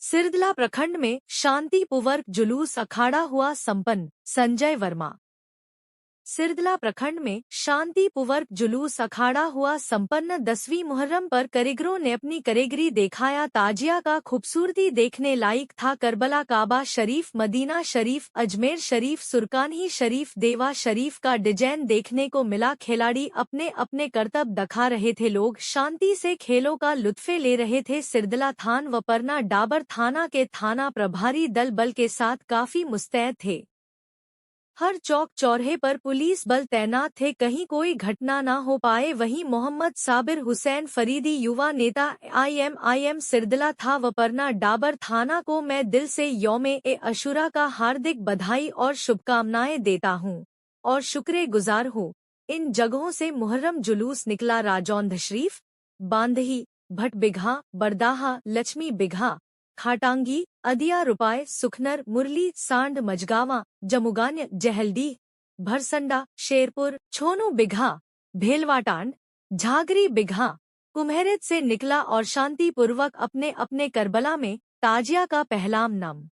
सिरदला प्रखंड में शांतिपूर्वक जुलूस अखाड़ा हुआ संपन्न। संजय वर्मा। सिरदला प्रखंड में शांतिपूर्वक जुलूस अखाड़ा हुआ संपन्न। 10वीं मुहर्रम पर कारीगरों ने अपनी कारीगरी दिखाया। ताजिया का खूबसूरती देखने लायक था। करबला, काबा शरीफ, मदीना शरीफ, अजमेर शरीफ, सुरकानी शरीफ, देवा शरीफ का डिजाइन देखने को मिला। खिलाड़ी अपने अपने करतब दिखा रहे थे। लोग शांति से खेलों का लुत्फे ले रहे थे। सिरदला थान व परना डाबर थाना के थाना प्रभारी दल बल के साथ काफी मुस्तैद थे। हर चौक चौराहे पर पुलिस बल तैनात थे, कहीं कोई घटना न हो पाए। वहीं मोहम्मद साबिर हुसैन फरीदी युवा नेता IMIM सिरदला था व परना डाबर थाना को मैं दिल से यौम-ए-अशूरा का हार्दिक बधाई और शुभकामनाएं देता हूं और शुक्रगुजार हूं। इन जगहों से मुहर्रम जुलूस निकला। राजौंद शरीफ, बांदही, भट बिघा, बरदाहा, लक्ष्मी बिघा, खाटांगी, अदिया, रुपाय, सुखनर, मुरली, सांड, मजगावा, जमुगान्य, जहलडीह, भरसंडा, शेरपुर, छोनू बिघा, भेलवाटांड, झागरी बिघा, कुम्हेरित से निकला और शांतिपूर्वक अपने अपने करबला में ताजिया का पहलाम नम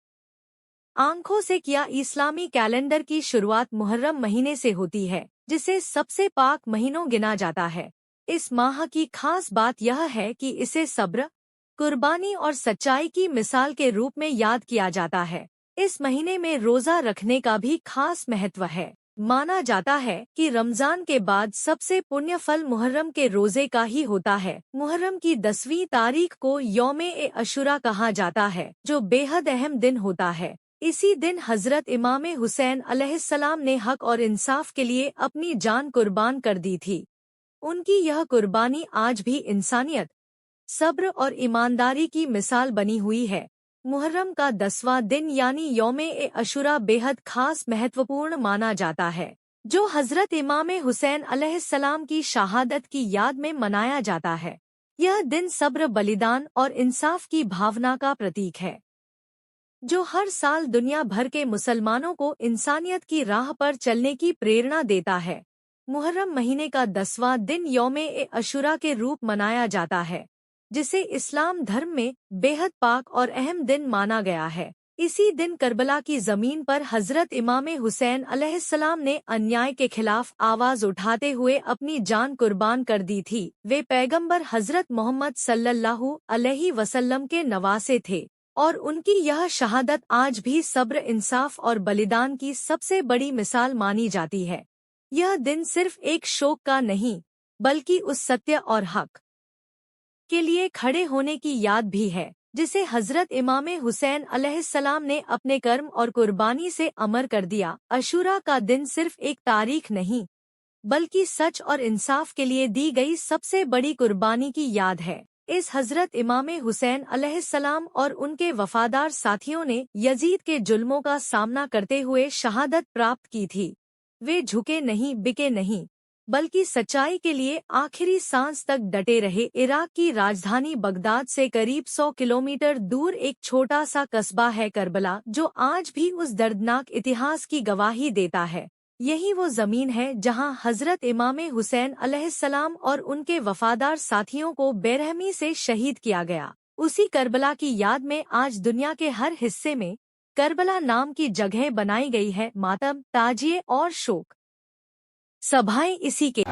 आंखों से किया। इस्लामी कैलेंडर की शुरुआत मुहर्रम महीने से होती है, जिसे सबसे पाक महीनों गिना जाता है। इस माह की खास बात यह है कि इसे सब्र, कुर्बानी और सच्चाई की मिसाल के रूप में याद किया जाता है। इस महीने में रोजा रखने का भी खास महत्व है। माना जाता है कि रमजान के बाद सबसे पुण्य फल मुहर्रम के रोजे का ही होता है। मुहर्रम की 10वीं तारीख को यौम-ए-अशूरा कहा जाता है, जो बेहद अहम दिन होता है। इसी दिन हजरत इमाम हुसैन अलैहिस्सलाम ने हक और इंसाफ के लिए अपनी जान कुर्बान कर दी थी। उनकी यह कुर्बानी आज भी इंसानियत, सब्र और ईमानदारी की मिसाल बनी हुई है। मुहर्रम का 10वां दिन यानी यौम-ए-अशूरा बेहद खास महत्वपूर्ण माना जाता है, जो हजरत इमाम हुसैन अलैहिस्सलाम की शहादत की याद में मनाया जाता है। यह दिन सब्र, बलिदान और इंसाफ की भावना का प्रतीक है, जो हर साल दुनिया भर के मुसलमानों को इंसानियत की राह पर चलने की प्रेरणा देता है। मुहर्रम महीने का 10वां दिन यौम-ए-अशूरा के रूप मनाया जाता है, जिसे इस्लाम धर्म में बेहद पाक और अहम दिन माना गया है। इसी दिन करबला की जमीन पर हजरत इमाम हुसैन अलैहिस्सलाम ने अन्याय के खिलाफ आवाज उठाते हुए अपनी जान कुर्बान कर दी थी। वे पैगंबर हजरत मोहम्मद सल्लल्लाहु अलैहि वसल्लम के नवासे थे और उनकी यह शहादत आज भी सब्र, इंसाफ और बलिदान की सबसे बड़ी मिसाल मानी जाती है। यह दिन सिर्फ एक शोक का नहीं, बल्कि उस सत्य और हक के लिए खड़े होने की याद भी है, जिसे हजरत इमाम हुसैन अलैहिस्सलाम ने अपने कर्म और कुर्बानी से अमर कर दिया। अशूरा का दिन सिर्फ एक तारीख नहीं, बल्कि सच और इंसाफ के लिए दी गई सबसे बड़ी कुर्बानी की याद है। इस हजरत इमाम हुसैन अलैहिस्सलाम और उनके वफादार साथियों ने यजीद के जुल्मों का सामना करते हुए शहादत प्राप्त की थी। वे झुके नहीं, बिके नहीं, बल्कि सच्चाई के लिए आखिरी सांस तक डटे रहे। इराक की राजधानी बगदाद से करीब 100 किलोमीटर दूर एक छोटा सा कस्बा है करबला, जो आज भी उस दर्दनाक इतिहास की गवाही देता है। यही वो जमीन है जहां हजरत इमाम हुसैन अलैहिस्सलाम और उनके वफादार साथियों को बेरहमी से शहीद किया गया। उसी करबला की याद में आज दुनिया के हर हिस्से में करबला नाम की जगह बनाई गई है। मातम, ताजिए और शोक सभाएं इसी के